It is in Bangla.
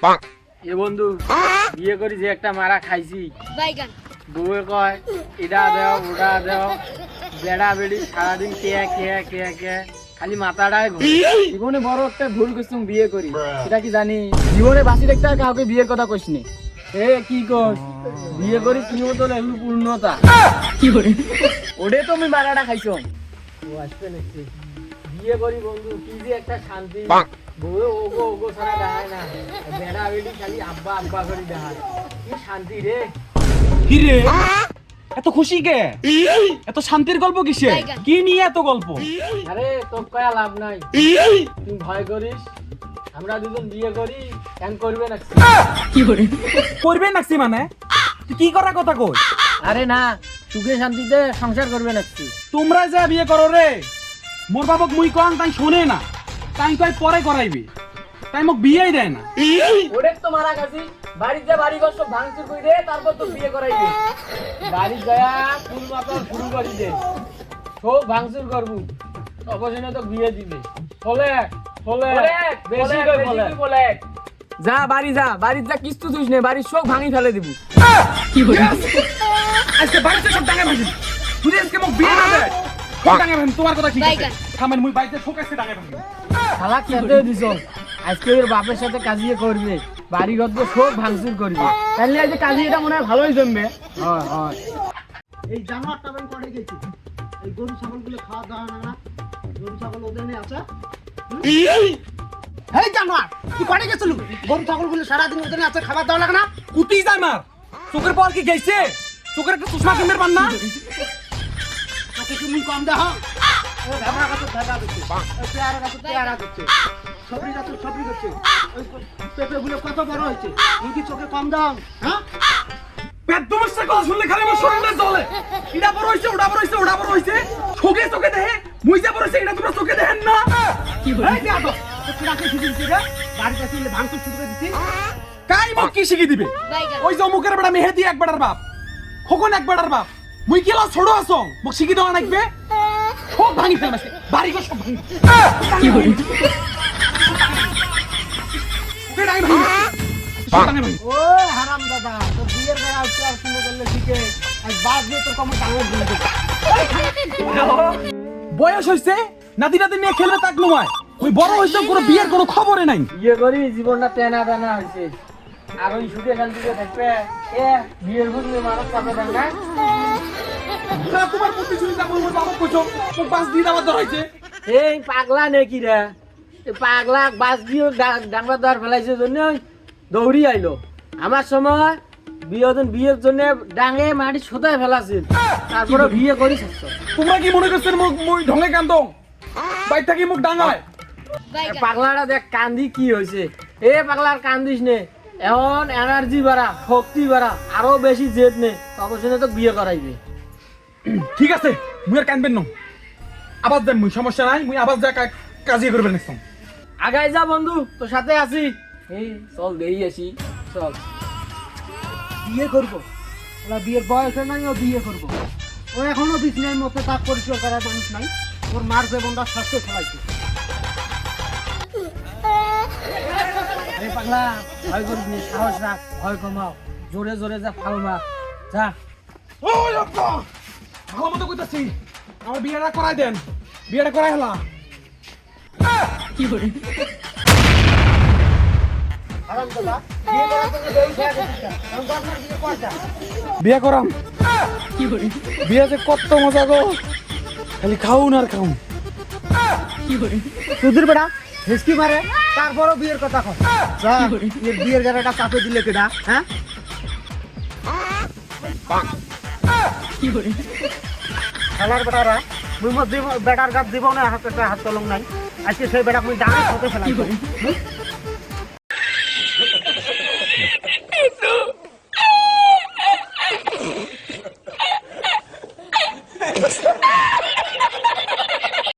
এ বন্ধু বিয়ে করি যে একটা মারা খাইছি বউয়ে কয় এটা দেও ওটা দেও বেড়া বেড়ি সারাদিন কে কে কে কে খালি মাথাটায় ঘুরে। জীবনে বড় একটা ভুল করছুম বিয়ে করি সেটা কি জানি জীবনে বাঁচি দেখতে আর কাউকে বিয়ের কথা কইস নি। এ কি কস বিয়ে করি কি মতো এগুলো পূর্ণতা কি করে ওরে তো আমি মারাটা খাইছো ও আসবে নাকি বিয়ে করি বন্ধু কি যে একটা শান্তি বউয়ে ওগো ওগো ছাড়া দেখায় না বেড়া বেড়ি খালি আব্বা আব্বা করে দেখায় কি শান্তি রে। কি রে এত খুশি কে এত শান্তির গল্প কিসে কি নিয়ে এত গল্প? আরে তোর কয়া লাভ নাই তুই ভয় করিস আমরা দুজন বিয়ে করি কেন করবে না কি করে করবে নাকি মানে তুই কি করার কথা কই? আরে না সুখে শান্তিতে সংসার করবে না তোমরা যে বিয়ে করো রে মোর বাবক মুই কন তাই শুনে না তাই কই পরে করাইবি তাই মোক বিয়েই দেয় না। ওরে তো মারা গেছি বাড়িতে বাড়ি ঘর সব ভাঙচুর করে দে তারপর তো বিয়ে করাইবে বাড়ি যায় ফুল মাথা শুরু করি দে সব ভাঙচুর করবো অবশেষে তো বিয়ে দিবে বলে বলে বেশি করে বলে যা বাড়ি যা বাড়ি যা কিস্তু তুইস নে বাড়ির সব ভাঙি ফেলে দিব কি করে আজকে বাড়িতে সব টাকা ভাঙি তুই আজকে মোক বিয়ে না দেয় টাকা ভাঙি তোমার কথা ঠিক আছে থামেন মুই বাড়িতে সব আজকে টাকা ভাঙি শালা খেতে দিছ আজকে ওর বাপের সাথে কাজিয়ে করবে বাড়ি ঘর তো সব ভাঙচুর করবে তাহলে আজ কাজিয়েটা মনে হয় ভালোই জমবে। হয় হয় এই জানোয়ারটা আমি করে গেছি এই গরু ছাগলগুলো খাওয়া দাওয়া না গরু ছাগল ওদের নিয়ে আছে এই জানোয়ার তুই করে গেছিল গরু ছাগলগুলো সারাদিন ওদের নিয়ে আছে খাবার দাওয়া লাগে না কুটি যায় মার চোখের পর কি গেছে চোখের একটা চশমা কিনতে পার না তোকে কি মুই কম দেহ ও ধামা গাছে ধাগা দিচ্ছে ওই পেয়ারা গাছে পেয়ারা দিচ্ছে সবরি গাছে সবরি করছে ওই পেঁপেগুলো কত বড় হয়েছে তুই কি চোখে কম দাও হ্যাঁ পেট সমস্যা কথা শুনলে খালি আমার শরীরে জ্বলে এটা বড় হইছে ওটা বড় হইছে ওটা বড় হইছে চোখে চোখে দেখে মুই যা বড় হইছে এটা তোমরা চোখে দেখেন না কি বলে এই দেখো তুই রাখে কি দিছিস রে বাড়ি কাছে ভাঙচুর শুরু করে দিছিস কাই মোক কি শিখি দিবে ওই যে মুখের বেটা মেহেদি এক বেটার বাপ খোকন এক বেটার বাপ মুই কেলা ছোট আছো মোক শিখি দেওয়া লাগবে সব ভাঙি ফেলবে বাড়ি ঘর সব ভাঙি কি বলি ওকে ডাই ভাঙি ও হারাম দাদা তোর বিয়ের বেলা উঠতে আর শুনে করলে শিখে আর বাদ দিয়ে তোর কম টাঙ্গা দিয়ে দেবে বয়স হইছে নাতি নাতি নিয়ে খেলবে তাক নয় ওই বড় হইছে কোনো বিয়ের কোনো খবরে নাই বিয়ে করি জীবনটা তেনা তেনা হয়েছে আর ওই সুখে শান্তিতে থাকবে এ বিয়ের বুঝলে মানুষ পাবে না তোমার প্রতি শুনি যাব মোর বাবা কইছো মোক পাঁচ দিন আমার ধর হইছে এই পাগলা নাকি রে পাগলা বাস দিয়ে ডাঙ্গা দর ফেলাইছে জন্য দৌড়ি আইলো আমার সময় বিয়ের জন্য ডাঙে মাটি সোতায় ফেলাছিল তারপরে বিয়ে করি তোমরা কি মনে করছেন মই ঢঙ্গে কান্দ বাইর থাকি মোক ডাঙায় পাগলাটা দেখ কান্দি কি হয়েছে এ পাগলার কান্দিস নে এখন এনার্জি বাড়া শক্তি বাড়া আরো বেশি জেদ নে অবশ্যই তো বিয়ে করাইবে ঠিক আছে মুই আর কানবেন না আবার দেন মুই সমস্যা নাই মুই আবার যা কাজই করবেন নেক্সট আগাই যা বন্ধু তোর সাথে আছি এই চল দেই আসি চল বিয়ে করবো ওরা বিয়ের বয়স নাই ও বিয়ে করবো ও এখনো বিছনার মধ্যে তাক পরিষ্কার করার মানুষ নাই ওর মার জীবনটা স্বাস্থ্য ফেলাইছে আরে পাগলা ভয় করিস নি সাহস রাখ ভয় কমাও জোরে জোরে যা ফাল মার যা ওই আব্বা ভালো মতো কইতাছি আমার বিয়েটা করাই দেন বিয়েটা করাই হলা কি করে হারাম দাদা বিয়ে করার জন্য দেরি হয়ে গেছে এখন তো আপনার বিয়ে কয়টা বিয়ে করাম কি করে বিয়েতে কত মজা গো খালি খাউন আর খাউন কি করে সুধীর বেটা হেসকি মারে তারপরও বিয়ের কথা কয় যা এর বিয়ের গাড়াটা চাপে দিলে কেডা হ্যাঁ কি করে খেলার বেটারা মুই মধ্যে বেটার গাছ জীবনে হাতে হাত তলং নাই আজকে সেই বেটা মুই ডাঙা হতে ফেলাই